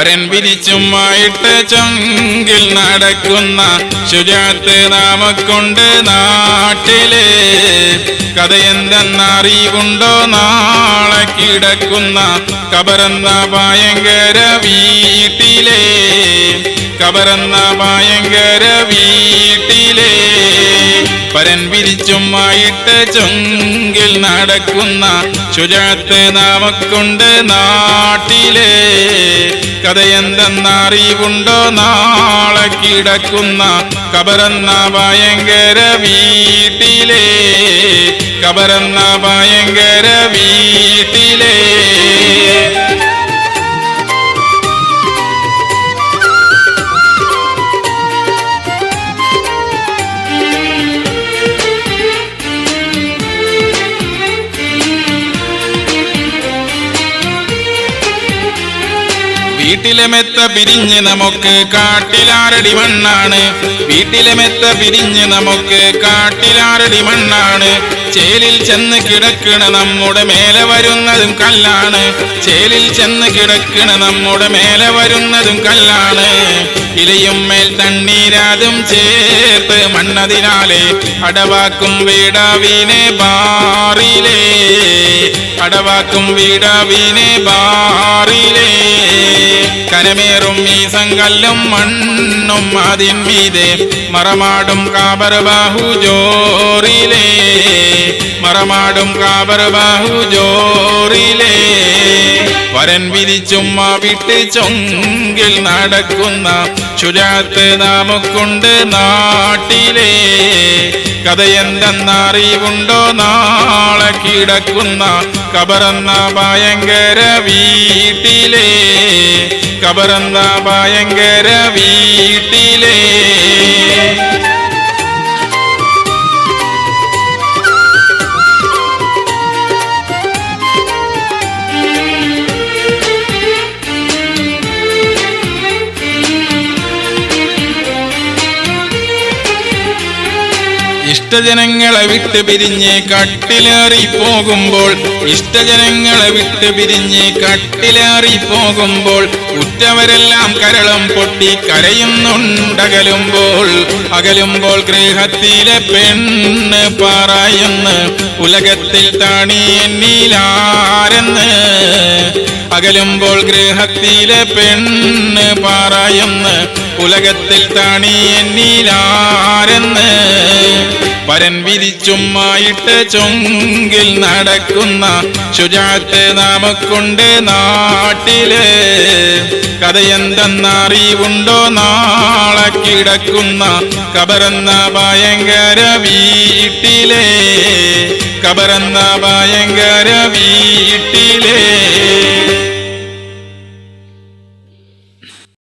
പരൻ വിരിച്ചുമായിട്ട് ചൊങ്കിൽ നടക്കുന്ന ശുചാത്ത് നാമക്കൊണ്ട് നാട്ടിലെ കഥയെന്തെന്നറിവുണ്ടോ നാളെ കിടക്കുന്ന കബറെന്ന ഭയങ്കര വീട്ടിലെ കബറെന്ന ഭയങ്കര വീട്ടിലെ പരൻ വിരിച്ചുമായിട്ട് ചൊങ്കിൽ നടക്കുന്ന ശുചാത്ത് നാമക്കൊണ്ട് നാട്ടിലെ കഥയെന്തെന്നറിവുണ്ടോ നാളെ കിടക്കുന്ന കബറെന്ന ഭയങ്കര വീട്ടിലെ കബറെന്ന ഭയങ്കര വീട്ടിലെ വീട്ടിലെ മെത്ത പിരിഞ്ഞ് നമുക്ക് കാട്ടിലാരടി മണ്ണാണ് വീട്ടിലെ മെത്ത പിരിഞ്ഞ് നമുക്ക് കാട്ടിലാരടി മണ്ണാണ് ചേലിൽ ചെന്ന് കിടക്കണ നമ്മുടെ മേലെ വരുന്നതും കല്ലാണ് ചേലിൽ ചെന്ന് കിടക്കണ നമ്മുടെ മേലെ വരുന്നതും കല്ലാണ് ഇലയും മേൽ തണ്ണീരാതും ചേർത്ത് മണ്ണതിനാലെ അടവാക്കും വീടാവീനെ ബാറിലേ അടവാക്കും വീടാവീനെ ബാറിലേ കരമേറും ഈ സങ്കല്ലും മണ്ണും അതിന്മീതെ മറമാടും കാബർ ബാഹു ജോറിലേ മറമാടും കാബർ ബാഹു ജോറിലേ വരൻ വിരിച്ചുമ്മ വിട്ട് ചൊങ്കിൽ നടക്കുന്ന ശുചാത്ത് നാമക്കൊണ്ട് നാട്ടിലെ കഥയെന്തെന്നറിവുണ്ടോ നാളെ കിടക്കുന്ന കബറെന്ന ഭയങ്കര വീട്ടിലെ കബറെന്ന ഭയങ്കര വീട്ടിലെ ഇഷ്ടജനങ്ങളെ വിട്ട് പിരിഞ്ഞ് കട്ടിലേറി പോകുമ്പോൾ ഇഷ്ടജനങ്ങളെ വിട്ട് പിരിഞ്ഞ് കട്ടിലേറി പോകുമ്പോൾ ഉറ്റവരെല്ലാം കരളം പൊട്ടി കരയുന്നുണ്ടകലുമ്പോൾ അകലുമ്പോൾ ഗൃഹത്തിലെ പെണ്ണ് പറയുന്നു ഉലകത്തിൽ താണി എന്നിലാരെന്ന് അകലുമ്പോൾ ഗൃഹത്തിലെ പെണ്ണ് പറയുന്നു ഉലകത്തിൽ താണി എന്നിലാരെന്ന് പരൻ വിരിച്ചുമായിട്ട് ചൊങ്കിൽ നടക്കുന്ന ശുചാത്ത് നാമക്കൊണ്ട് നാട്ടിലെ കഥയെന്തെന്നറിവുണ്ടോ നാളെ കിടക്കുന്ന കബറെന്ന ഭയങ്കര വീട്ടിലെ കബറെന്ന ഭയങ്കര വീട്ടിലെ